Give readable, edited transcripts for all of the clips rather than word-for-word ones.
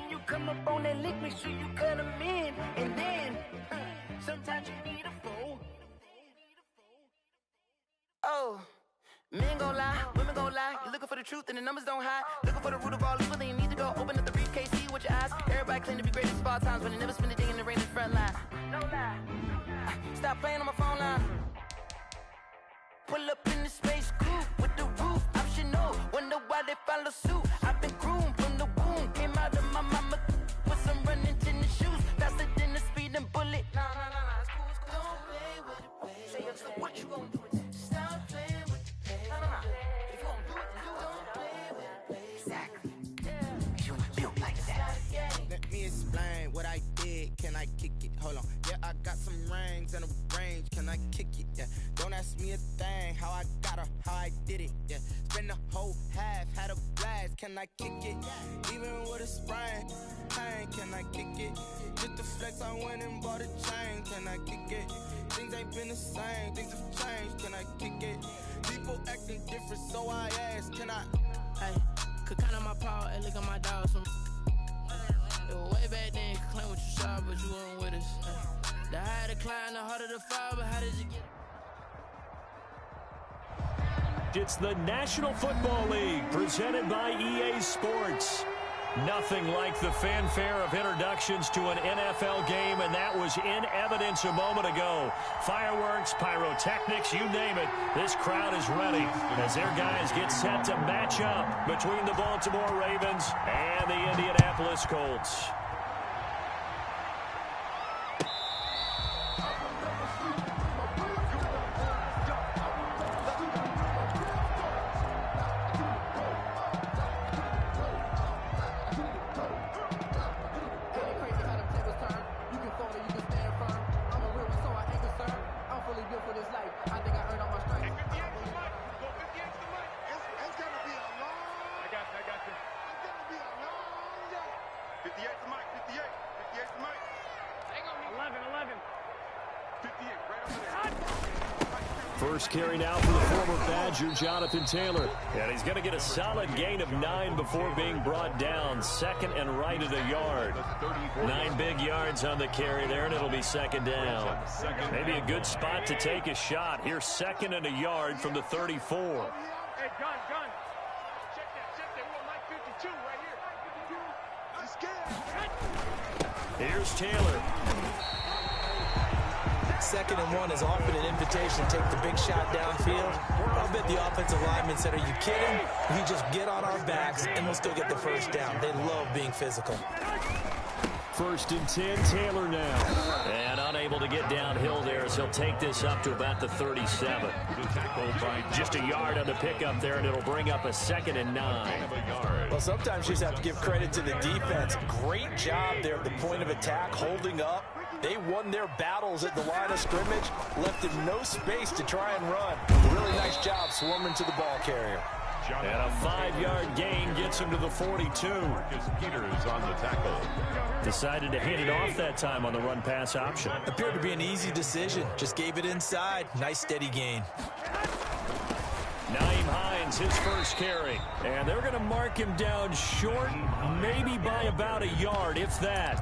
When you come up on that lick, make sure you cut them in. And then, sometimes you need a fool. Oh, men gon' lie, women gon' lie. You're looking for the truth and the numbers don't hide. Looking for the root of all evil, then you need to go open up the briefcase, see with your eyes. Everybody claim to be greatest of all times, but they never spend a day in the rain in the front line. No lie. Stop playing on my phone line. Pull up in the space coupe with the roof optional. Wonder why they follow suit. I've been groomed from the womb. Came out of my mama with some running tennis shoes. Faster than the speeding bullet. Nah, it's cool, it's cool. Don't play with it, baby. Say, what you gon' do? Stop playing with it, baby. Nah. If you gon' do it, you don't play with it, baby. Exactly. You feel like that. Let me explain what I did. Can I kick it? Hold on. Yeah, I got some rings and a range. Can I kick it? Yeah. Don't ask me a thing. How I got her, how I did it. Yeah. Spend the whole half, had a blast. Can I kick it? Even with a sprain. Pain, can I kick it? Just the flex, I went and bought a chain. Can I kick it? Things ain't been the same. Things have changed. Can I kick it? People acting different, so I ask. Can I? Hey, could count on my power and look at my dogs. Way back then, you could claim what you saw, but you weren't with us. The higher the climb, the harder the fall, but how did you get it? It's the National Football League presented by EA Sports. Nothing like the fanfare of introductions to an NFL game, and that was in evidence a moment ago. Fireworks, pyrotechnics, you name it. This crowd is ready as their guys get set to match up between the Baltimore Ravens and the Indianapolis Colts. First carry now for the former Badger, Jonathan Taylor. And he's going to get a solid gain of 9 before being brought down. Second and right at a yard. 9 big yards on the carry there, and it'll be second down. Maybe a good spot to take a shot. Here's second and a yard from the 34. Hey, gun. Check that. We on Mike 52 right here. I'm scared. Here's Taylor. Second and 1 is often an invitation to take the big shot downfield. I'll bet the offensive lineman said, are you kidding? We just get on our backs and we'll still get the first down. They love being physical. First and 10, Taylor now. And unable to get downhill there as he'll take this up to about the 37. Tackled by just a yard on the pickup there, and it'll bring up a second and 9. Well, sometimes you just have to give credit to the defense. Great job there at the point of attack, holding up. They won their battles at the line of scrimmage, left him no space to try and run. Really nice job swarming to the ball carrier. And a 5-yard gain gets him to the 42. Peters on the tackle. Decided to hand it off that time on the run-pass option. Appeared to be an easy decision. Just gave it inside. Nice steady gain. Nyheim Hines, his first carry. And they're going to mark him down short, maybe by about a yard, if that.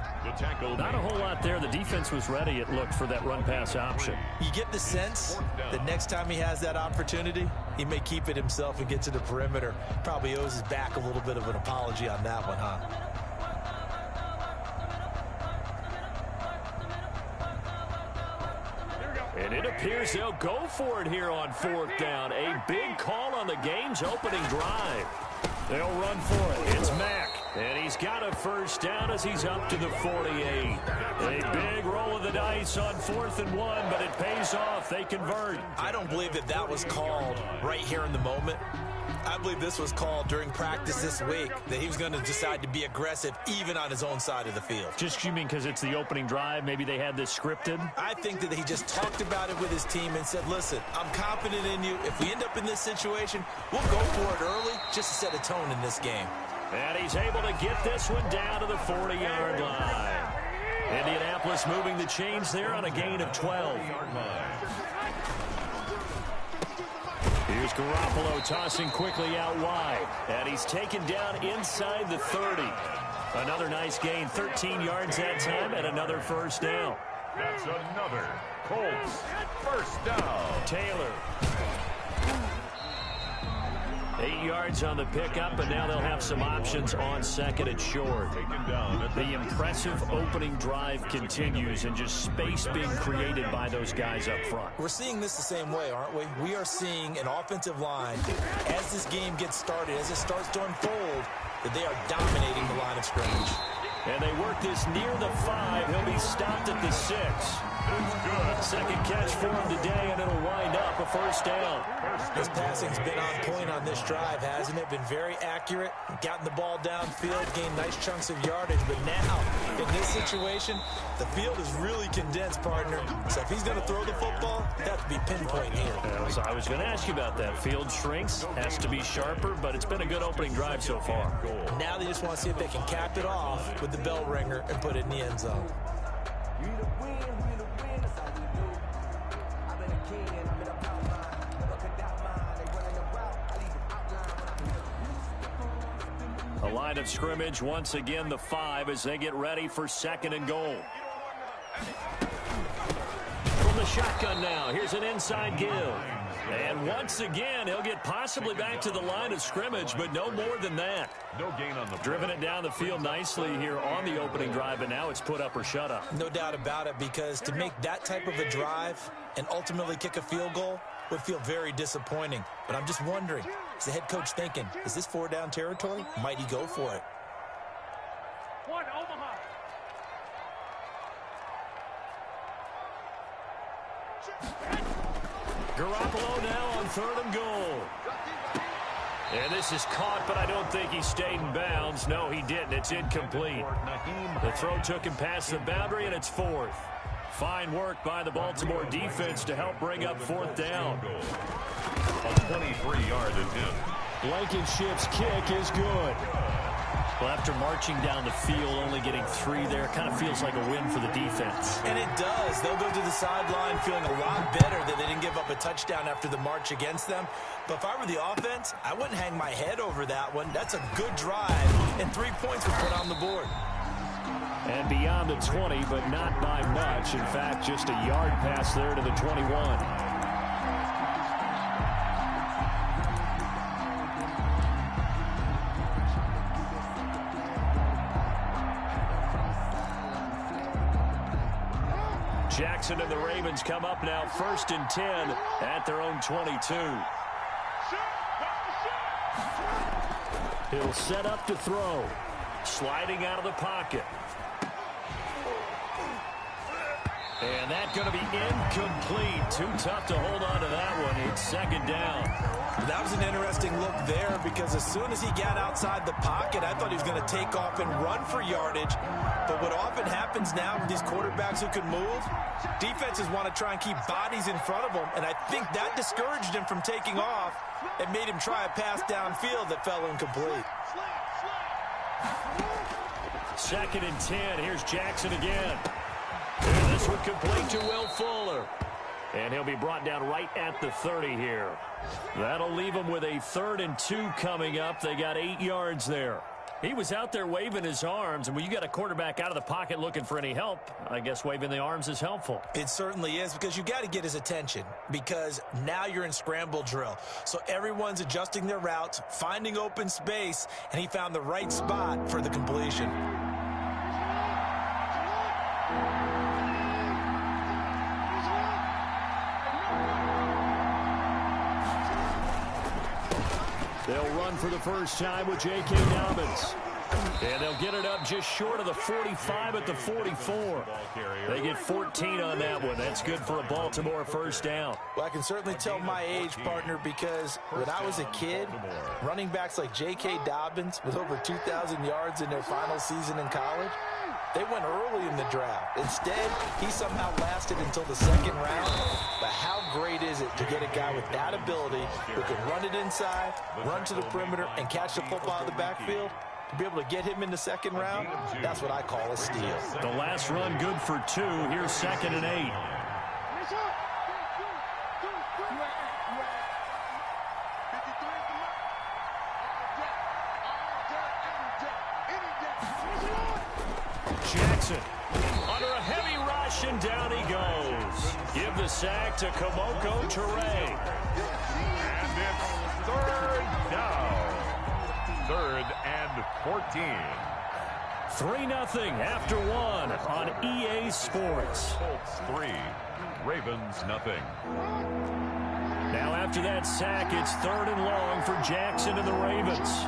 Not a whole lot there. The defense was ready, it looked, for that run-pass option. You get the sense that next time he has that opportunity, he may keep it himself and get to the perimeter. Probably owes his back a little bit of an apology on that one, huh? And it appears they'll go for it here on 4th down. A big call on the game's opening drive. They'll run for it. It's Mack. And he's got a first down as he's up to the 48. A big roll of the dice on 4th and 1, but it pays off. They convert. I don't believe that was called right here in the moment. I believe this was called during practice this week, that he was going to decide to be aggressive even on his own side of the field. Just, you mean because it's the opening drive? Maybe they had this scripted? I think that he just talked about it with his team and said, listen, I'm confident in you. If we end up in this situation, we'll go for it early just to set a tone in this game. And he's able to get this one down to the 40-yard line. Indianapolis moving the chains there on a gain of 12. Here's Garoppolo tossing quickly out wide. And he's taken down inside the 30. Another nice gain, 13 yards that time, and another first down. That's another Colts first down. Taylor. 8 yards on the pickup, and now they'll have some options on second and short. The impressive opening drive continues, and just space being created by those guys up front. We're seeing this the same way, aren't we? We are seeing an offensive line, as this game gets started, as it starts to unfold, that they are dominating the line of scrimmage. And they work this near the 5. He'll be stopped at the 6. Second catch for him today, and it'll wind up a first down. This passing's been on point on this drive, hasn't it? Been very accurate, gotten the ball downfield, gained nice chunks of yardage. But now, in this situation, the field is really condensed, partner. So if he's going to throw the football, it has to be pinpoint here. I was going to ask you about that. Field shrinks, has to be sharper, but it's been a good opening drive so far. Now they just want to see if they can cap it off with the bell ringer and put it in the end zone. A line of scrimmage, once again the 5 as they get ready for second and goal. From the shotgun now, here's an inside give. And once again, he'll get possibly back to the line of scrimmage, but no more than that. No gain on the play. Driven it down the field nicely here on the opening drive, and now it's put up or shut up. No doubt about it, because to make that type of a drive and ultimately kick a field goal would feel very disappointing. But I'm just wondering, is the head coach thinking, is this 4-down territory? Might he go for it? One, Omaha. Garoppolo now on third and goal. And this is caught, but I don't think he stayed in bounds. No, he didn't. It's incomplete. The throw took him past the boundary, and it's fourth. Fine work by the Baltimore defense to help bring up fourth down. A 23-yard attempt. Blankenship's kick is good. Well, after marching down the field, only getting 3 there, kind of feels like a win for the defense. And it does. They'll go to the sideline feeling a lot better that they didn't give up a touchdown after the march against them. But if I were the offense, I wouldn't hang my head over that one. That's a good drive, and 3 points were put on the board. And beyond the 20, but not by much. In fact, just a yard pass there to the 21. Jackson and the Ravens come up now, 1st and 10 at their own 22. He'll set up to throw. Sliding out of the pocket. And that's going to be incomplete. Too tough to hold on to that one. It's second down. That was an interesting look there, because as soon as he got outside the pocket, I thought he was going to take off and run for yardage. But what often happens now with these quarterbacks who can move, defenses want to try and keep bodies in front of them, and I think that discouraged him from taking off and made him try a pass downfield that fell incomplete. 2nd and 10. Here's Jackson again. And this one complete to Will Fuller. And he'll be brought down right at the 30 here. That'll leave him with a 3rd and 2 coming up. They got 8 yards there. He was out there waving his arms, and when you got a quarterback out of the pocket looking for any help, I guess waving the arms is helpful. It certainly is, because you got to get his attention, because now you're in scramble drill. So everyone's adjusting their routes, finding open space, and he found the right spot for the completion. They'll run for the first time with J.K. Dobbins. And they'll get it up just short of the 45 at the 44. They get 14 on that one. That's good for a Baltimore first down. Well, I can certainly tell my age, partner, because when I was a kid, running backs like J.K. Dobbins with over 2,000 yards in their final season in college, they went early in the draft. Instead, he somehow lasted until the 2nd round. But how great is it to get a guy with that ability who can run it inside, run to the perimeter, and catch the football out of the backfield? To be able to get him in the 2nd round, that's what I call a steal. The last run good for 2. Here's 2nd and 8. Jackson under a heavy rush, and down he goes. Give the sack to Kamoko Toure. And it's third down. 3rd and 14. 3-0 after 1 on EA Sports. Colts 3, Ravens nothing. Now after that sack, it's 3rd and long for Jackson and the Ravens.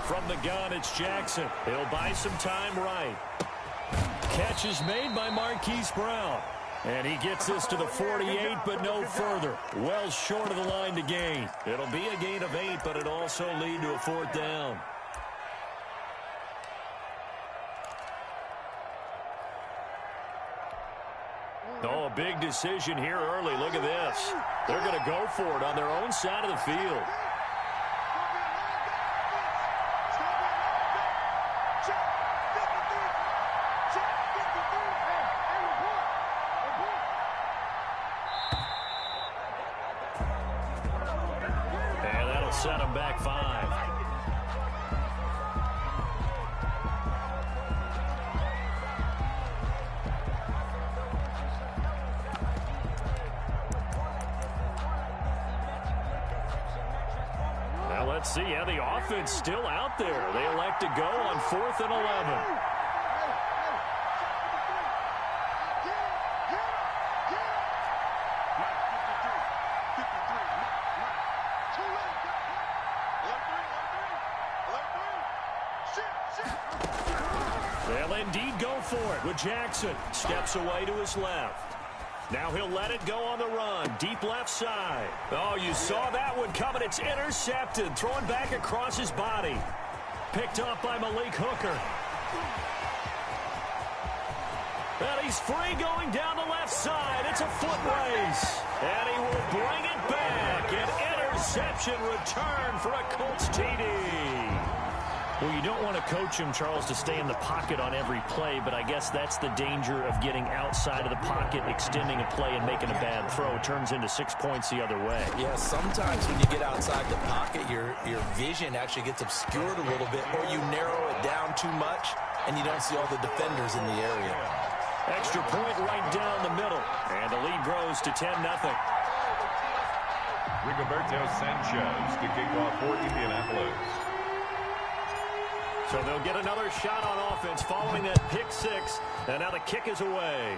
From the gun, it's Jackson. He'll buy some time right. Catch is made by Marquise Brown. And he gets this to the 48, but no further. Well short of the line to gain. It'll be a gain of 8, but it'll also lead to a 4th down. Oh, a big decision here early. Look at this. They're going to go for it on their own side of the field. Set him back 5. Now let's see how the offense still out there. They elect to go on 4th and 11. They'll indeed go for it with Jackson. Steps away to his left. Now he'll let it go on the run. Deep left side. Oh, you saw that one coming. It's intercepted. Thrown back across his body. Picked up by Malik Hooker. And he's free going down the left side. It's a foot race. And he will bring it back. An interception return for a Colts TD. Well, you don't want to coach him, Charles, to stay in the pocket on every play, but I guess that's the danger of getting outside of the pocket, extending a play, and making a bad throw. It turns into 6 points the other way. Yeah, sometimes when you get outside the pocket, your vision actually gets obscured a little bit, or you narrow it down too much, and you don't see all the defenders in the area. Extra point right down the middle, and the lead grows to 10-0. Rigoberto Sanchez to kick off for Indianapolis. So they'll get another shot on offense following that pick 6. And now the kick is away.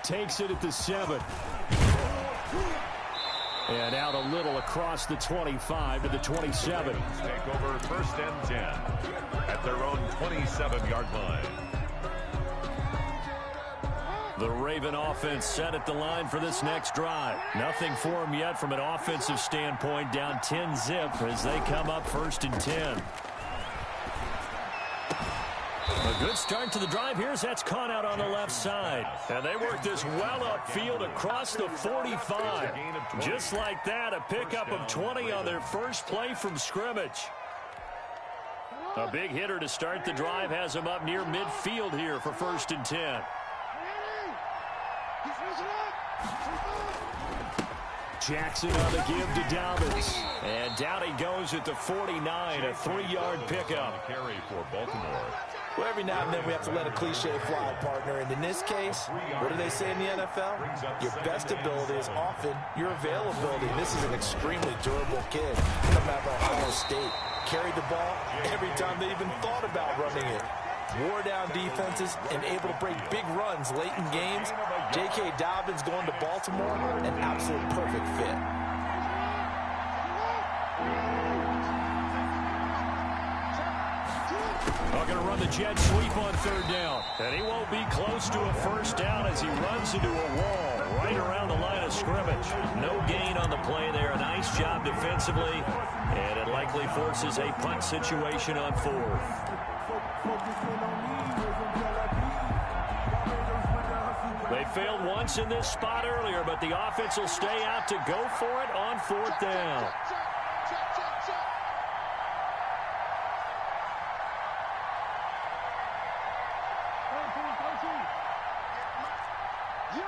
Takes it at the 7. And out a little across the 25 to the 27. Take over 1st and 10 at their own 27-yard line. The Raven offense set at the line for this next drive. Nothing for them yet from an offensive standpoint. Down 10-zip as they come up 1st and 10. A good start to the drive here as that's caught out on the left side. And they work this well upfield across the 45. Just like that, a pickup of 20 on their first play from scrimmage. A big hitter to start the drive has them up near midfield here for 1st and 10. Jackson on the give to Dobbins. And down he goes at the 49, a 3-yard pickup. Carry for Baltimore. Well, every now and then we have to let a cliche fly, partner. And in this case, what do they say in the NFL? Your best ability is often your availability. This is an extremely durable kid coming out of Ohio State. Carried the ball every time they even thought about running it. Wore down defenses and able to break big runs late in games. J.K. Dobbins going to Baltimore, an absolute perfect fit. They're going to run the jet sweep on 3rd down. And he won't be close to a 1st down as he runs into a wall right around the line of scrimmage. No gain on the play there. A nice job defensively. And it likely forces a punt situation on 4th. They failed once in this spot earlier, but the offense will stay out to go for it on 4th down. You.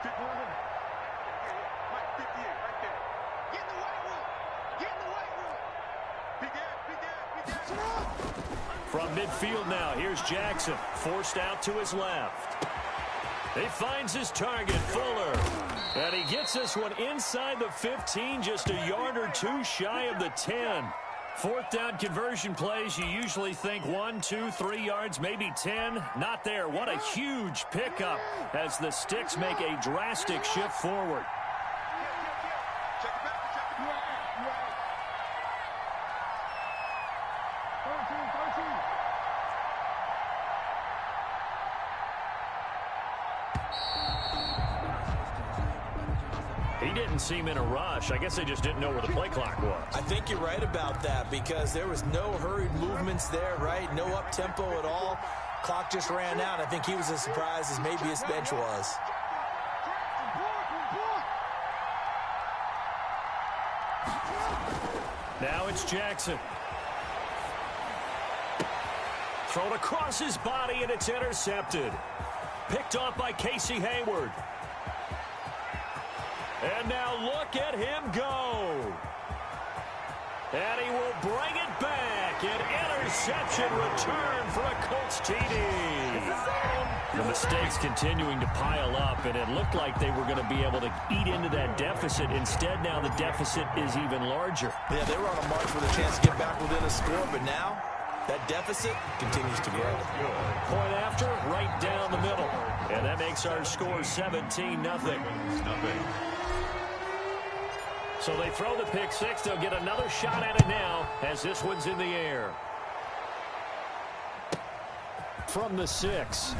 Pick 100. Mike, 58, right there. Get in the white room. Big Ed. From midfield now, here's Jackson, forced out to his left. He finds his target, Fuller. And he gets this one inside the 15, just a yard or two shy of the 10. Fourth down conversion plays, you usually think 1, 2, 3 yards, maybe 10. Not there. What a huge pickup as the Sticks make a drastic shift forward. He didn't seem in a rush. I guess they just didn't know where the play clock was. I think you're right about that because there was no hurried movements there, right? No up-tempo at all. Clock just ran out. I think he was as surprised as maybe his bench was. Now it's Jackson. Thrown across his body, and it's intercepted. Picked off by Casey Hayward. And now look at him go. And he will bring it back. An interception return for a Colts TD. The mistakes continuing to pile up, and it looked like they were going to be able to eat into that deficit. Instead, now the deficit is even larger. Yeah, they were on a march with a chance to get back within a score, but now that deficit continues to grow. Point after, right down the middle. And that makes our score 17-0. So they throw the pick six. They'll get another shot at it now as this one's in the air. From the 6.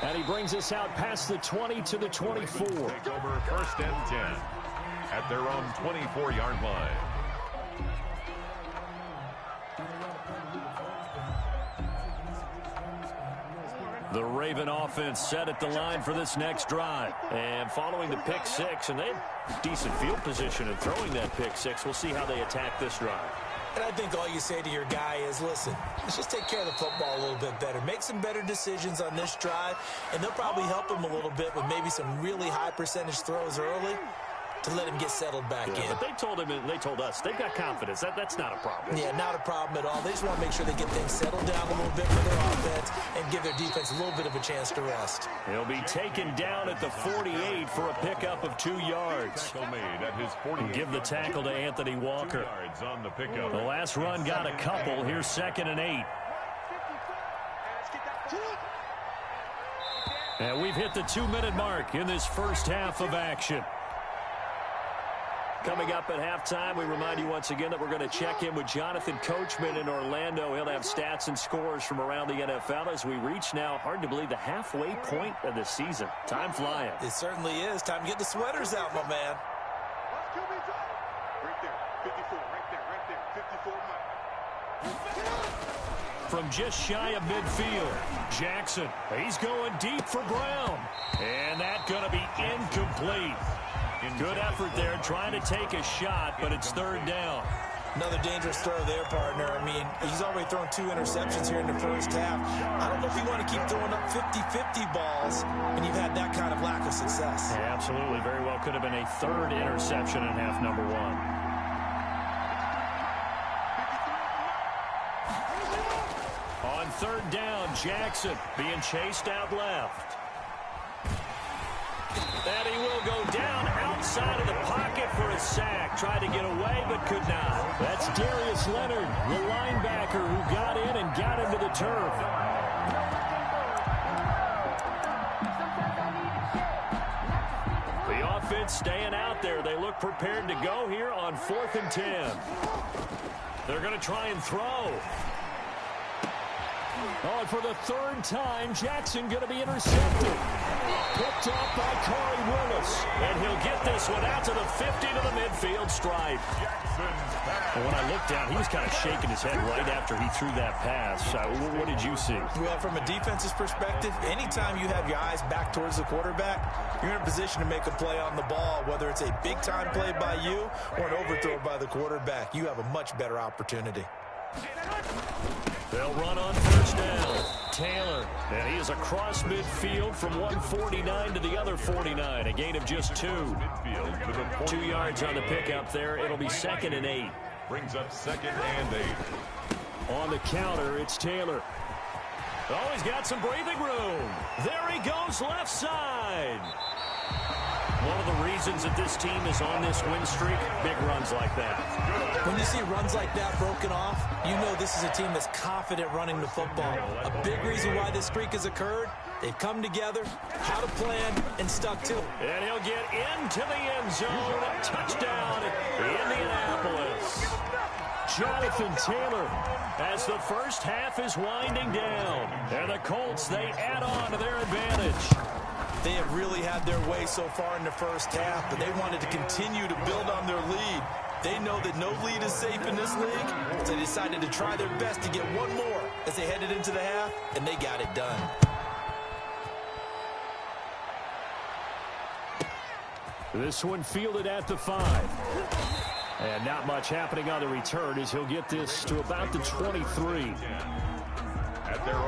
And he brings us out past the 20 to the 24. Take over 1st and 10 at their own 24-yard line. The Raven offense set at the line for this next drive. And following the pick six, and they have decent field position in throwing that pick six. We'll see how they attack this drive. And I think all you say to your guy is, listen, let's just take care of the football a little bit better. Make some better decisions on this drive, and they'll probably help him a little bit with maybe some really high percentage throws early to let him get settled back in. But they told him, and they told us, they've got confidence. That's not a problem. Yeah, not a problem at all. They just want to make sure they get things settled down a little bit for their offense and give their defense a little bit of a chance to rest. He'll be taken down at the 48 for a pickup of 2 yards. Tackle made at his 48. Give the tackle to Anthony Walker. 2 yards on the pickup. The last run got a couple. Here's 2nd and 8. And we've hit the 2-minute mark in this first half of action. Coming up at halftime, we remind you once again that we're going to check in with Jonathan Coachman in Orlando. He'll have stats and scores from around the NFL as we reach now, hard to believe, the halfway point of the season. Time flying. It certainly is. Time to get the sweaters out, my man. Right there, 54, right there, 54 Mike. From just shy of midfield, Jackson, he's going deep for Brown. And that's going to be incomplete. Good effort there, trying to take a shot, but it's 3rd down. Another dangerous throw there, partner. I mean, he's already thrown 2 interceptions here in the first half. I don't know if you want to keep throwing up 50-50 balls, and you've had that kind of lack of success. Yeah, absolutely. Very well could have been a 3rd interception in half number 1. On 3rd down, Jackson being chased out left. And he will go down outside of the pocket for a sack. Tried to get away, but could not. That's Darius Leonard, the linebacker who got in and got into the turf. The offense staying out there. They look prepared to go here on 4th and 10. They're going to try and throw. Oh, and for the 3rd time, Jackson going to be intercepted. Picked off by Corey Willis. And he'll get this one out to the 50 to the midfield stripe. And when I looked down, he was kind of shaking his head right after he threw that pass. What did you see? Well, from a defense's perspective, anytime you have your eyes back towards the quarterback, you're in a position to make a play on the ball, whether it's a big-time play by you or an overthrow by the quarterback. You have a much better opportunity. They'll run on first down. Taylor, and he is across midfield from 149 to the other 49. A gain of just 2. 2 yards on the pickup there. It'll be 2nd and 8. Brings up 2nd and 8. On the counter, it's Taylor. Oh, he's got some breathing room. There he goes, left side. One of the reasons that this team is on this win streak, big runs like that. When you see runs like that broken off, you know this is a team that's confident running the football. A big reason why this streak has occurred, they've come together, had a plan, and stuck to it. And he'll get into the end zone. Touchdown, Indianapolis. Jonathan Taylor as the first half is winding down. And the Colts, they add on to their advantage. They have really had their way so far in the first half, but they wanted to continue to build on their lead. They know that no lead is safe in this league, so they decided to try their best to get one more as they headed into the half, and they got it done. This one fielded at the 5. And not much happening on the return as he'll get this to about the 23.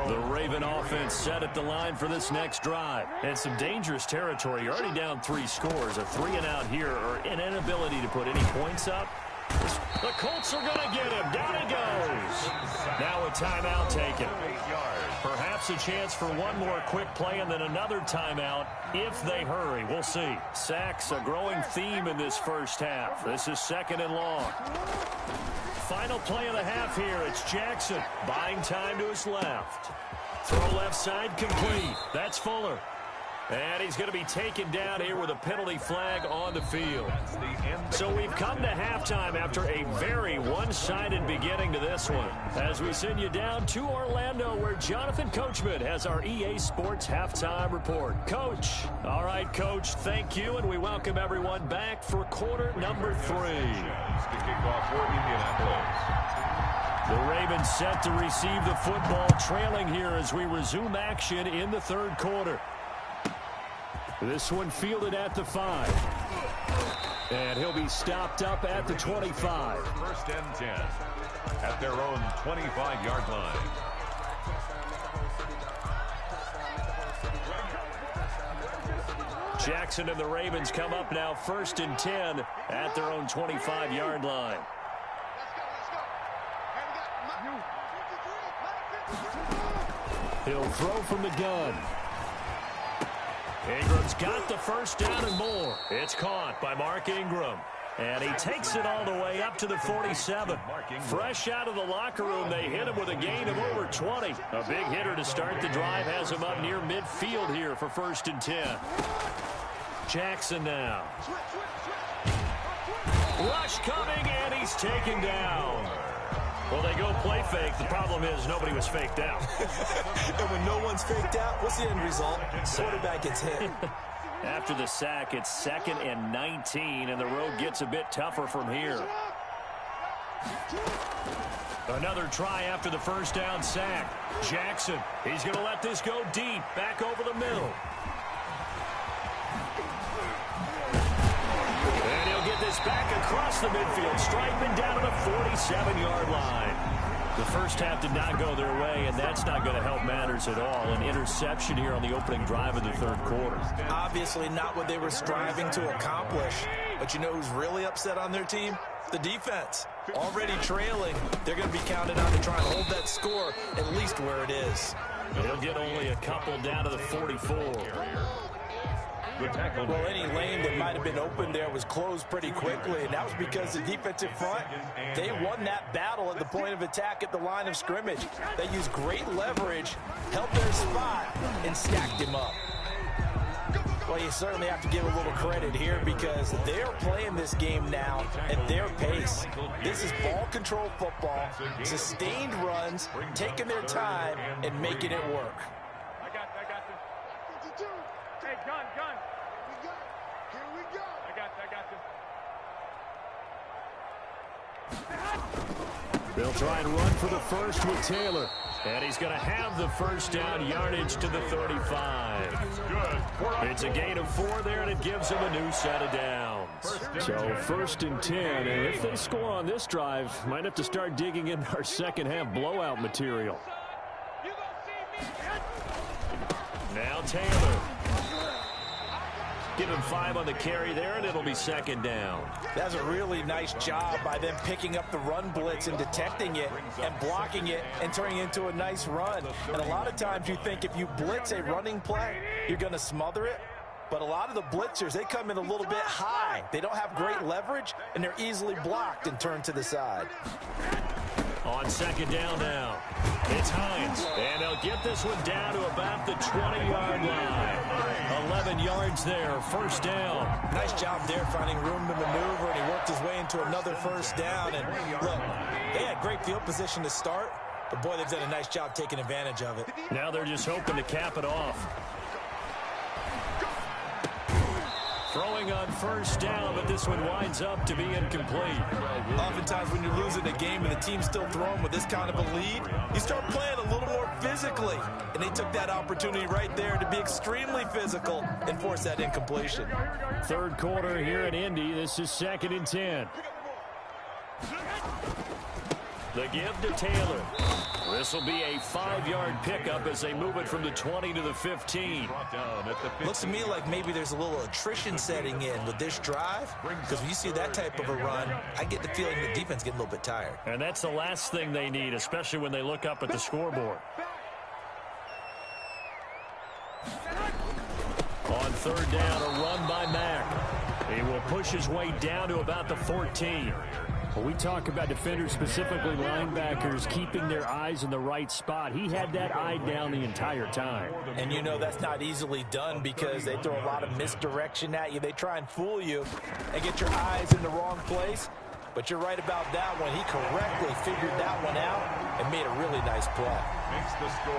The Raven offense set at the line for this next drive. And some dangerous territory. You're already down 3 scores. A 3-and-out here or an inability to put any points up. The Colts are going to get him. Down he goes. Now a timeout taken. Perhaps a chance for one more quick play and then another timeout if they hurry. We'll see. Sacks, a growing theme in this first half. This is 2nd and long. Final play of the half here. It's Jackson buying time to his left. Throw left side complete. That's Fuller. And he's going to be taken down here with a penalty flag on the field. So we've come to halftime after a very one-sided beginning to this one. As we send you down to Orlando where Jonathan Coachman has our EA Sports Halftime Report. Coach. All right, Coach, thank you, and we welcome everyone back for quarter number 3. To kick off for Indianapolis. The Ravens set to receive the football, trailing here as we resume action in the third quarter. This one fielded at the 5. And he'll be stopped up at the 25. 1st and 10 at their own 25-yard line. Jackson and the Ravens come up now 1st and 10 at their own 25-yard line. He'll throw from the gun. Ingram's got the first down and more. It's caught by Mark Ingram. And he takes it all the way up to the 47. Fresh out of the locker room, they hit him with a gain of over 20. A big hitter to start the drive has him up near midfield here for 1st and 10. Jackson now. Rush coming, and he's taken down. Well, they go play fake. The problem is nobody was faked out. And when no one's faked out, what's the end result? Quarterback gets hit. After the sack, it's 2nd and 19, and the road gets a bit tougher from here. Another try after the first down sack. Jackson, he's going to let this go deep, back over the middle. And he'll get this back across the midfield, striping down to the 47-yard line. The first half did not go their way, and that's not going to help matters at all. An interception here on the opening drive of the third quarter. Obviously not what they were striving to accomplish. But you know who's really upset on their team? The defense. Already trailing, they're going to be counted on to try and hold that score at least where it is. He'll get only a couple down to the 44. Well, any lane that might have been open there was closed pretty quickly, and that was because the defensive front, they won that battle at the point of attack at the line of scrimmage. They used great leverage, held their spot, and stacked him up. Well, you certainly have to give a little credit here because they're playing this game now at their pace. This is ball control football, sustained runs, taking their time, and making it work. I got this. 52. Hey, gun. Here we go. I got this. They'll try and run for the first with Taylor. And he's going to have the first down, yardage to the 35. It's a gain of 4 there, and it gives him a new set of downs. So 1st and 10, and if they score on this drive, might have to start digging into our second half blowout material. Now Taylor. Give him 5 on the carry there, and it'll be 2nd down. That's a really nice job by them picking up the run blitz and detecting it and blocking it and turning it into a nice run. And a lot of times you think if you blitz a running play, you're going to smother it. But a lot of the blitzers, they come in a little bit high. They don't have great leverage, and they're easily blocked and turned to the side. On 2nd down now, it's Hines. And they'll get this one down to about the 20-yard line. 11 yards there, 1st down. Nice job there finding room to maneuver, and he worked his way into another 1st down. And look, they had great field position to start, but boy, they've done a nice job taking advantage of it. Now they're just hoping to cap it off. Throwing on 1st down, but this one winds up to be incomplete. Oftentimes when you're losing a game and the team's still throwing with this kind of a lead, you start playing a little more physically. And they took that opportunity right there to be extremely physical and force that incompletion. 3rd quarter here at Indy. This is 2nd and 10. The give to Taylor. This will be a 5-yard pickup as they move it from the 20 to the 15. Looks to me like maybe there's a little attrition setting in with this drive, because when you see that type of a run, I get the feeling the defense getting a little bit tired. And that's the last thing they need, especially when they look up at the scoreboard. On 3rd down, a run by Mack. He will push his way down to about the 14. When we talk about defenders, specifically linebackers, keeping their eyes in the right spot, he had that eye down the entire time. And you know that's not easily done because they throw a lot of misdirection at you. They try and fool you and get your eyes in the wrong place. But you're right about that one. He correctly figured that one out and made a really nice play.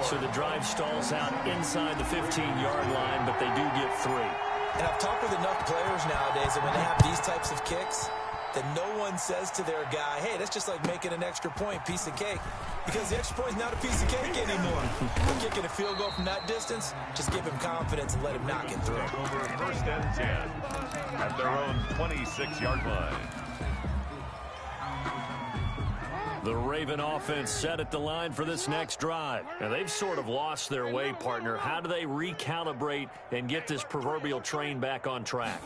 So the drive stalls out inside the 15-yard line, but they do get 3. And I've talked with enough players nowadays that when they have these types of kicks, that no one says to their guy, hey, that's just like making an extra point, piece of cake. Because the extra point is not a piece of cake anymore. But kicking a field goal from that distance, just give him confidence and let him knock it through. Over 1st and 10 at their own 26-yard line. The Raven offense set at the line for this next drive. And they've sort of lost their way, partner. How do they recalibrate and get this proverbial train back on track?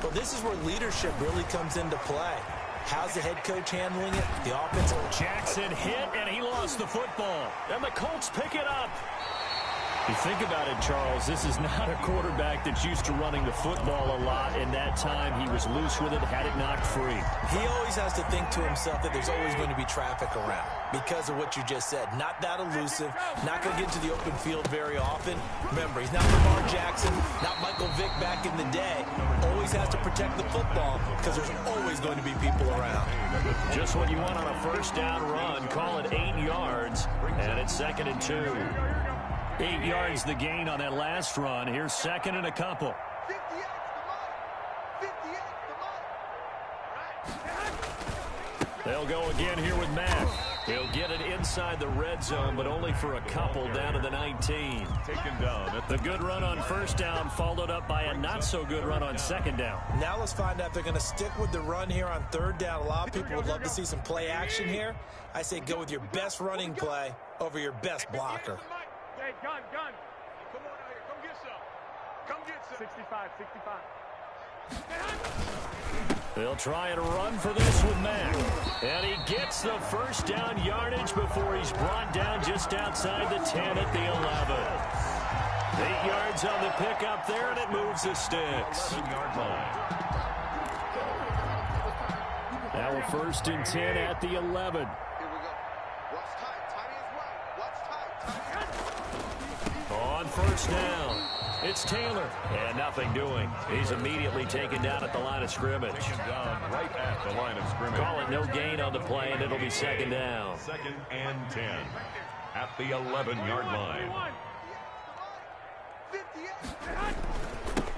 Well, this is where leadership really comes into play. How's the head coach handling it? The offense. Jackson hit, and he lost the football. And the Colts pick it up. You think about it, Charles, this is not a quarterback that's used to running the football a lot. In that time, he was loose with it, had it knocked free. He always has to think to himself that there's always going to be traffic around because of what you just said. Not that elusive, not going to get into the open field very often. Remember, he's not Lamar Jackson, not Michael Vick back in the day. Always has to protect the football because there's always going to be people around. Just what you want on a 1st down run. Call it 8 yards, and it's 2nd and 2. 8 yards the gain on that last run. Here's 2nd and a couple. They'll go again here with Mack. He'll get it inside the red zone, but only for a couple down to the 19. Taken down. The good run on 1st down followed up by a not-so-good run on 2nd down. Now let's find out if they're going to stick with the run here on 3rd down. A lot of people would love to see some play action here. I say go with your best running play over your best blocker. Hey, gun. Come on out here. Come get some. Come get some. 65. They'll try and run for this with Mack. And he gets the 1st down yardage before he's brought down just outside the 10 at the 11. 8 yards on the pickup there, and it moves the sticks. 11-yard line. Now a 1st and 10 at the 11. On 1st down, it's Taylor, and nothing doing. He's immediately taken down at the line of scrimmage. Taken down right at the line of scrimmage. Call it no gain on the play, and it'll be 2nd down. 2nd and 10 at the 11-yard line.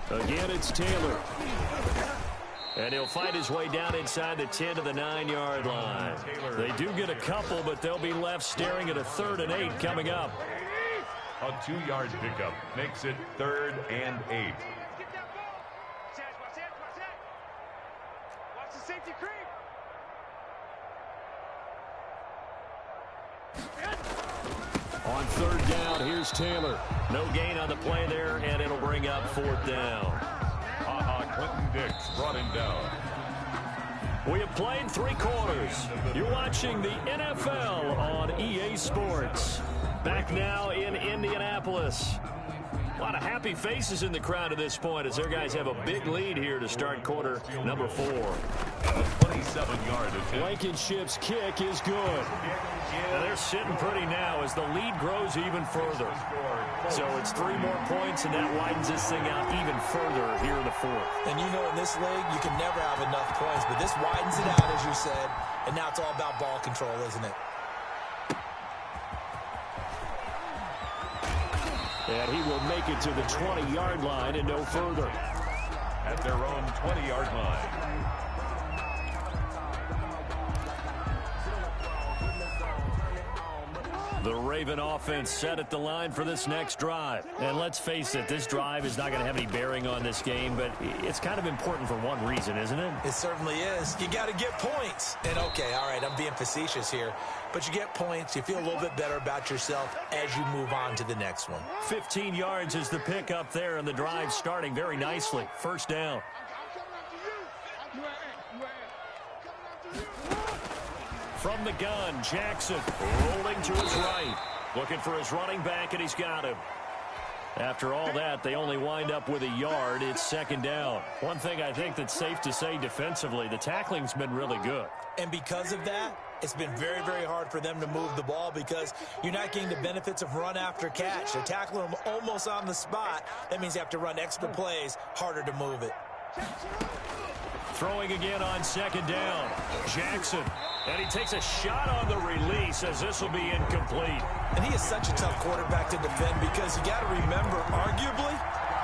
Again, it's Taylor. And he'll fight his way down inside the 10 to the 9-yard line. They do get a couple, but they'll be left staring at a 3rd and 8 coming up. A 2-yard pickup makes it 3rd and 8. On third down, here's Taylor. No gain on the play there, and it'll bring up fourth down. Clinton Dix brought him down. We have played 3 quarters. You're watching the NFL on EA Sports. Back now in Indianapolis. A lot of happy faces in the crowd at this point as their guys have a big lead here to start quarter number 4. A 27-yard attempt. Blankenship's kick is good. And they're sitting pretty now as the lead grows even further. So it's 3 more points, and that widens this thing out even further here in the 4th. And you know in this league, you can never have enough points, but this widens it out, as you said, and now it's all about ball control, isn't it? And he will make it to the 20-yard line and no further. At their own 20-yard line. The Raven offense set at the line for this next drive. And let's face it, this drive is not going to have any bearing on this game, but it's kind of important for one reason, isn't it? It certainly is. You got to get points. And okay, all right, I'm being facetious here, but you get points, you feel a little bit better about yourself as you move on to the next one. 15 yards is the pick up there, and the drive starting very nicely. First down. From the gun, Jackson rolling to his right. Looking for his running back, and he's got him. After all that, they only wind up with a yard. It's second down. One thing I think that's safe to say defensively, the tackling's been really good. And because of that, it's been very, very hard for them to move the ball because you're not getting the benefits of run after catch. They're tackling them almost on the spot. That means you have to run extra plays, harder to move it. Throwing again on second down. Jackson. And he takes a shot on the release as this will be incomplete. And he is such a tough quarterback to defend because you got to remember, arguably,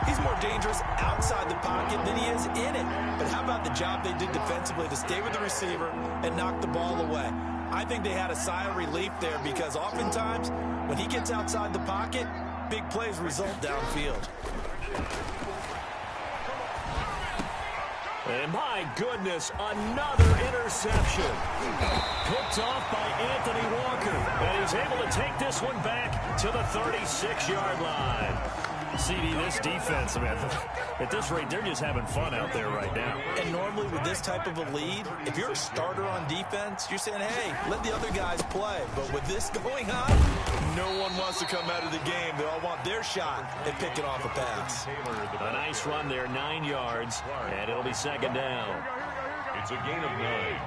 he's more dangerous outside the pocket than he is in it. But how about the job they did defensively to stay with the receiver and knock the ball away? I think they had a sigh of relief there because oftentimes when he gets outside the pocket, big plays result downfield. And my goodness, another interception. Picked off by Anthony Walker. And he's able to take this one back to the 36-yard line. CD, this defense, man, at this rate, they're just having fun out there right now. And normally with this type of a lead, if you're a starter on defense, you're saying, hey, let the other guys play. But with this going on, no one wants to come out of the game. They all want their shot at picking off a pass. A nice run there, 9 yards, and it'll be second down. It's a gain of 9.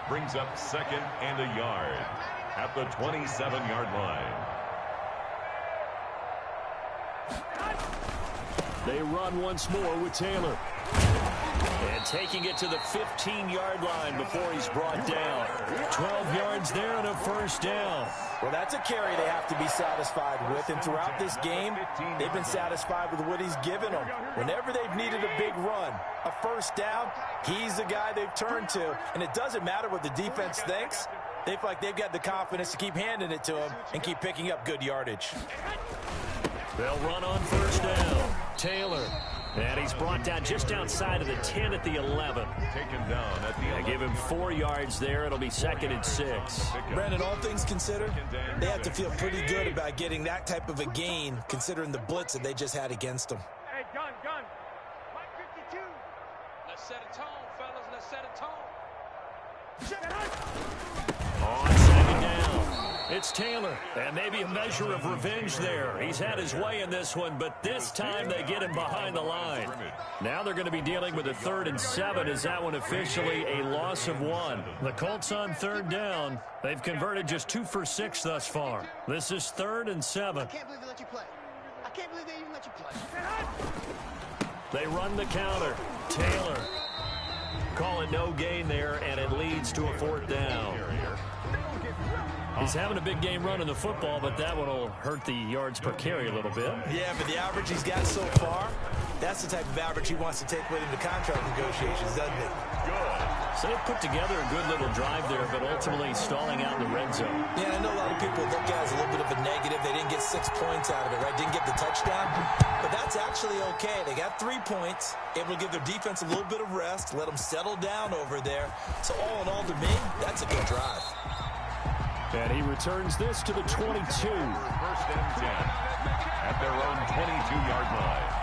Brings up second and a yard at the 27-yard line. They run once more with Taylor. And taking it to the 15-yard line before he's brought down. 12 yards there and a first down. Well, that's a carry they have to be satisfied with. And throughout this game, they've been satisfied with what he's given them. Whenever they've needed a big run, a first down, he's the guy they've turned to. And it doesn't matter what the defense thinks. They feel like they've got the confidence to keep handing it to him and keep picking up good yardage. They'll run on first down. Taylor. And he's brought down just outside of the 10 at the 11. Taken down at the 11. Give him 4 yards there. It'll be second and 6. Brandon, all things considered, they have to feel pretty good about getting that type of a gain, considering the blitz that they just had against them. Hey, gun. Mike 52. Let's set a tone, fellas. Let's set a tone. On second down, it's Taylor. And maybe a measure of revenge there. He's had his way in this one, but this time they get him behind the line. Now they're going to be dealing with a 3rd and 7. Is that one officially a loss of 1? The Colts on third down. They've converted just 2 for 6 thus far. This is 3rd and 7. I can't believe they let you play. I can't believe they even let you play. They run the counter. Taylor. Call it no gain there, and it leads to a 4th down. He's having a big game running the football, but that one will hurt the yards per carry a little bit. Yeah, but the average he's got so far, that's the type of average he wants to take with him to contract negotiations, doesn't it? So they put together a good little drive there, but ultimately stalling out in the red zone. Yeah, I know a lot of people look at it as a little bit of a negative. They didn't get 6 points out of it, right? Didn't get the touchdown. But that's actually okay. They got 3 points, able to give their defense a little bit of rest, let them settle down over there. So all in all, to me, that's a good drive. And he returns this to the 22. First and 10 at their own 22-yard line.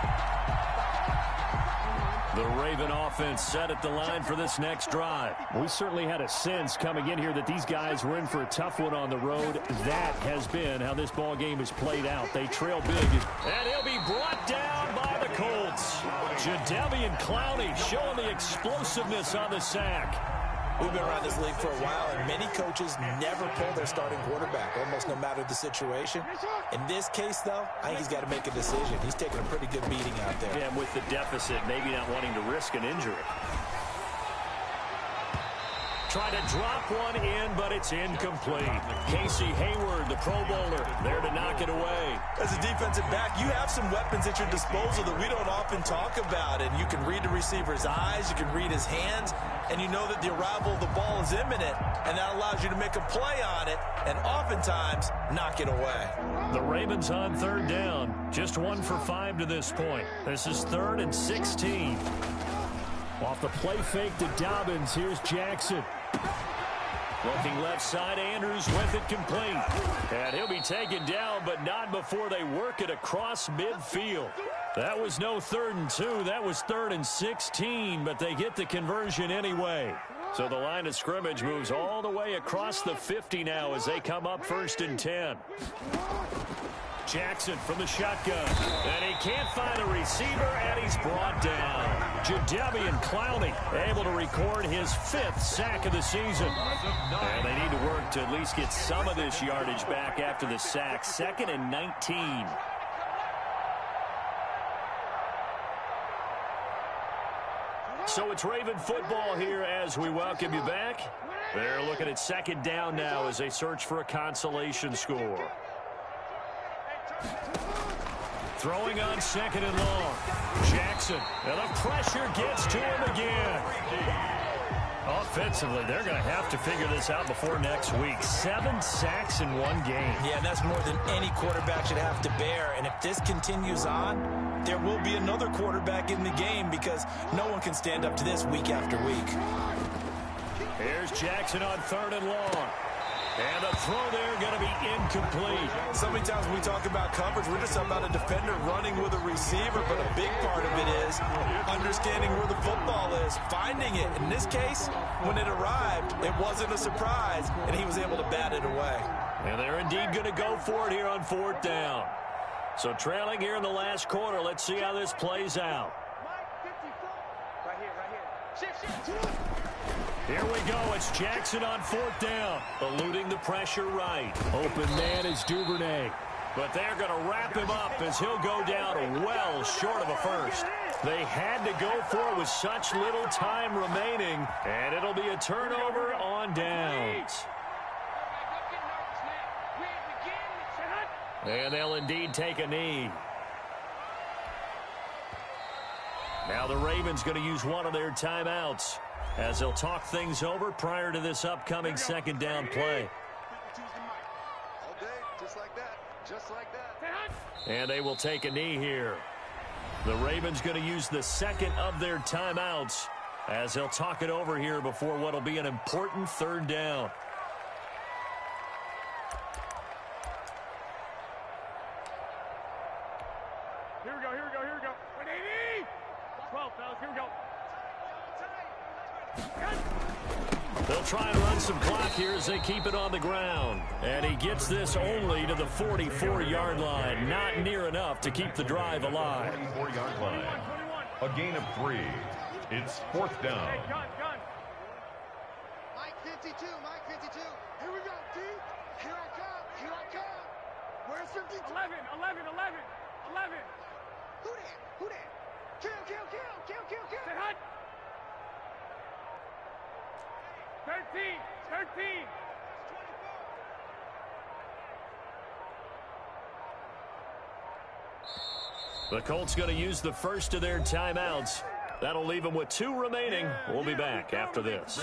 The Raven offense set at the line for this next drive. We certainly had a sense coming in here that these guys were in for a tough one on the road. That has been how this ball game has played out. They trail big. And he'll be brought down by the Colts. Jadeveon Clowney showing the explosiveness on the sack. We've been around this league for a while, and many coaches never pull their starting quarterback, almost no matter the situation. In this case, though, I think he's got to make a decision. He's taking a pretty good beating out there. Yeah, with the deficit, maybe not wanting to risk an injury. Trying to drop one in, but it's incomplete. Casey Hayward, the Pro Bowler, there to knock it away. As a defensive back, you have some weapons at your disposal that we don't often talk about. And you can read the receiver's eyes, you can read his hands, and you know that the arrival of the ball is imminent, and that allows you to make a play on it and oftentimes knock it away. The Ravens on third down. Just 1 for 5 to this point. This is 3rd and 16. Off the play fake to Dobbins, here's Jackson. Looking left side, Andrews with it complete. And he'll be taken down, but not before they work it across midfield. That was no 3rd and 2. That was 3rd and 16, but they get the conversion anyway. So the line of scrimmage moves all the way across the 50 now as they come up 1st and 10. Jackson from the shotgun. And he can't find a receiver, and he's brought down. Jadeveon Clowney able to record his 5th sack of the season. And they need to work to at least get some of this yardage back after the sack. 2nd and 19. So it's Raven football here as we welcome you back. They're looking at 2nd down now as they search for a consolation score. Throwing on 2nd and long. Jackson. And the pressure gets to him again. Offensively, they're going to have to figure this out before next week. 7 sacks in 1 game. Yeah, and that's more than any quarterback should have to bear. And if this continues on, there will be another quarterback in the game because no one can stand up to this week after week. Here's Jackson on 3rd and long. And the throw there going to be incomplete. So many times when we talk about coverage, we're just talking about a defender running with a receiver, but a big part of it is understanding where the football is, finding it. In this case, when it arrived, it wasn't a surprise, and he was able to bat it away. And they're indeed going to go for it here on 4th down. So trailing here in the last quarter, let's see how this plays out. Right here. Shift. Here we go. It's Jackson on 4th down. Eluding the pressure right. Open man is Duvernay. But they're going to wrap him up as he'll go down well short of a first. They had to go for it with such little time remaining. And it'll be a turnover on downs. And they'll indeed take a knee. Now the Ravens going to use one of their timeouts as they'll talk things over prior to this upcoming 2nd down play. And they will take a knee here. The Ravens going to use the 2nd of their timeouts as they'll talk it over here before what will be an important 3rd down. Here we go. 12, fellas, here we go. They'll try and run some clock here as they keep it on the ground. And he gets this only to the 44-yard line. Not near enough to keep the drive alive. 44-yard line. A gain of 3. It's 4th down. Hey, gun. Mike 52. Here we go, D. Here I come. Where's 52? 11. Who that? Kill. Say hut. 13. The Colts going to use the first of their timeouts. That'll leave them with 2 remaining. We'll be back after this.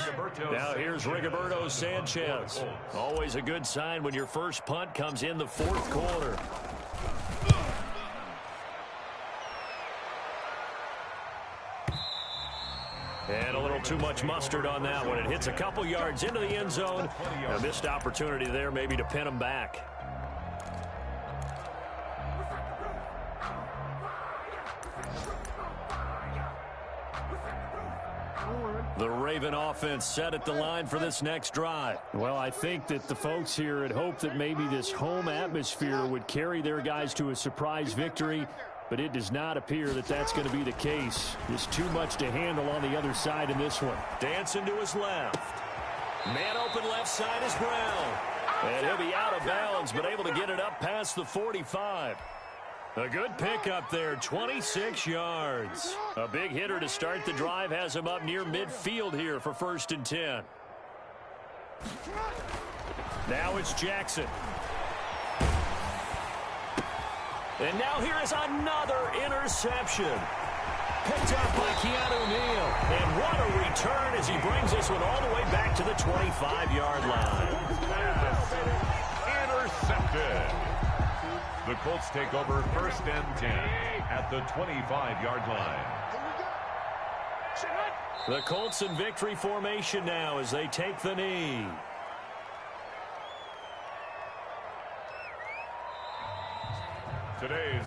Now here's Rigoberto Sanchez. Always a good sign when your first punt comes in the 4th quarter. And a little too much mustard on that one. It hits a couple yards into the end zone. A missed opportunity there maybe to pin them back. The Raven offense set at the line for this next drive. Well, I think that the folks here had hoped that maybe this home atmosphere would carry their guys to a surprise victory, but it does not appear that that's going to be the case. Just too much to handle on the other side in this one. Dancing to his left. Man open left side is Brown. And he'll be out of bounds, but able to get it up past the 45. A good pickup there, 26 yards. A big hitter to start the drive has him up near midfield here for 1st and 10. Now it's Jackson. And now here is another interception. Picked up by Keanu Neal. And what a return as he brings this one all the way back to the 25-yard line. Intercepted. The Colts take over 1st and 10 at the 25-yard line. The Colts in victory formation now as they take the knee. Today's